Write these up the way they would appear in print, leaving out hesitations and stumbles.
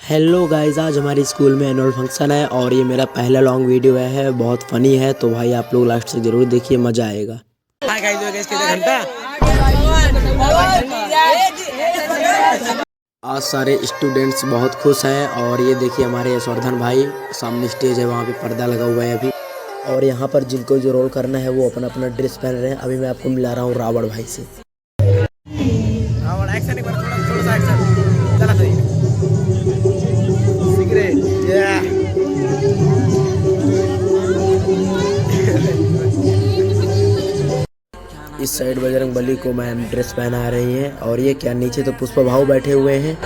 Hello guys, आज हमारे school में एनुअल फंक्शन है और ये मेरा पहला लॉन्ग वीडियो है। बहुत फनी है, तो भाई आप लोग लास्ट से जरूर देखिए, मजा आएगा। आज सारे स्टूडेंट्स बहुत खुश हैं और ये देखिए हमारे यशवर्धन भाई सामने स्टेज है, वहाँ पे पर्दा लगा हुआ है अभी। और यहाँ पर जिनको जो रोल करना है वो अपना अपना ड्रेस पहन रहे हैं। अभी मैं आपको मिला रहा हूँ रावण भाई से। इस साइड बजरंगबली को मैम ड्रेस पहना रही हैं और ये क्या नीचे तो पुष्पा भाऊ बैठे हुए हैं।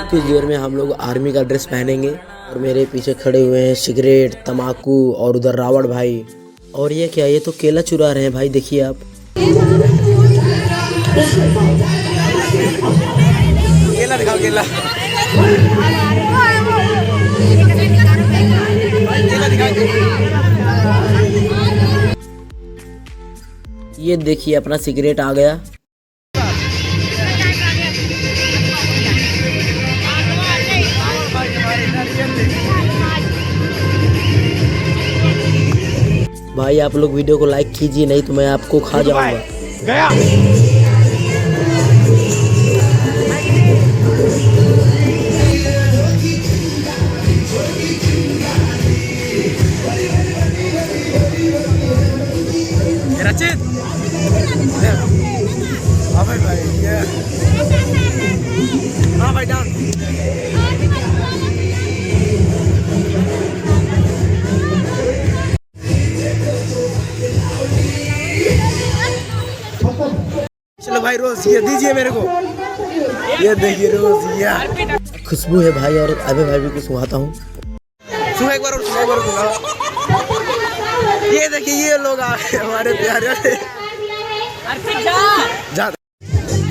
कुछ देर में हम लोग आर्मी का ड्रेस पहनेंगे और मेरे पीछे खड़े हुए हैं सिगरेट तम्बाकू और उधर रावण भाई। और ये क्या, ये तो केला चुरा रहे हैं भाई, देखिए आप। केला दिखाओ, केला ये देखिए अपना सिगरेट आ गया। भाई आप लोग वीडियो को लाइक कीजिए, नहीं तो मैं आपको खा जाऊंगा। हाँ भाई डांस। चलो भाई रोज ये दीजिए मेरे को, ये देखिए रोज ये खुशबू है भाई। और अबे भाई भी कुछ सुहाता हूँ, सुना एक बार और सुना, एक बार सुना। ये देखिए ये लोग आ गए हमारे प्यारे।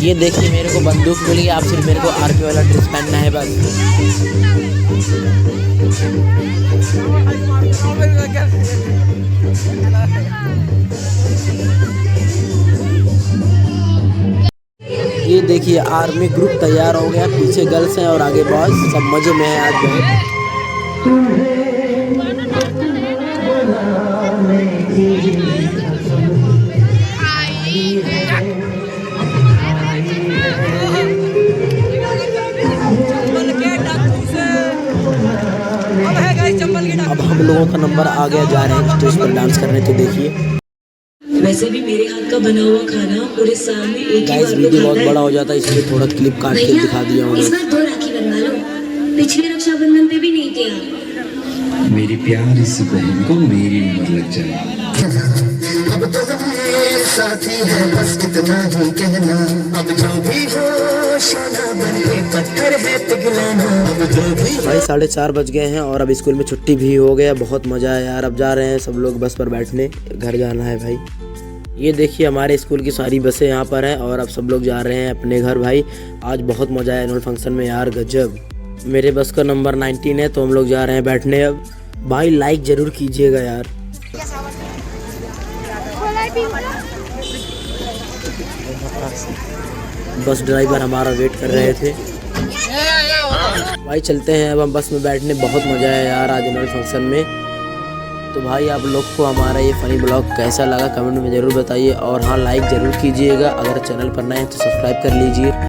ये देखिए मेरे को बंदूक मिल गई, आप सिर्फ मेरे को आर्मी वाला ड्रेस पहनना है बस। ये देखिए आर्मी ग्रुप तैयार हो गया, पीछे गर्ल्स हैं और आगे बॉयज, सब मजे में है आज बहुत। अब हम लोगों का नंबर आ गया, जा रहे हैं स्टेज पर डांस करने, तो देखिए। वैसे भी मेरे हाथ का बना हुआ खाना पूरे सामने एक ही बार वीडियो बहुत बड़ा हो जाता है, इसलिए थोड़ा क्लिप काट के दिखा दिया हूँ। इस बार 2 राखी बनवा लो, पिछले रक्षाबंधन पे भी नहीं थे आप। मेरी प्यारी सी बहन को मेरी उम्र लग जाए। अब तो साथी है बस इतना ही कहना, अब जो भी हो शाना बन के पत्थर है पिघलाना, अब जो भी। भाई 4:30 बज गए हैं और अब स्कूल में छुट्टी भी हो गया। बहुत मजा है यार। अब जा रहे हैं सब लोग बस पर बैठने, घर जाना है भाई। ये देखिए हमारे स्कूल की सारी बसें यहाँ पर हैं और अब सब लोग जा रहे हैं अपने घर भाई। आज बहुत मजा है एनुअल फंक्शन में यार, गजब। मेरे बस का नंबर 19 है, तो हम लोग जा रहे हैं बैठने। अब भाई लाइक जरूर कीजिएगा यार। बस ड्राइवर हमारा वेट कर रहे थे भाई। चलते हैं अब हम बस में बैठने। बहुत मजा है यार आज एनुअल फंक्शन में। तो भाई आप लोग को हमारा ये फनी ब्लॉग कैसा लगा कमेंट में ज़रूर बताइए। और हाँ, लाइक ज़रूर कीजिएगा। अगर चैनल पर नए हैं तो सब्सक्राइब कर लीजिए।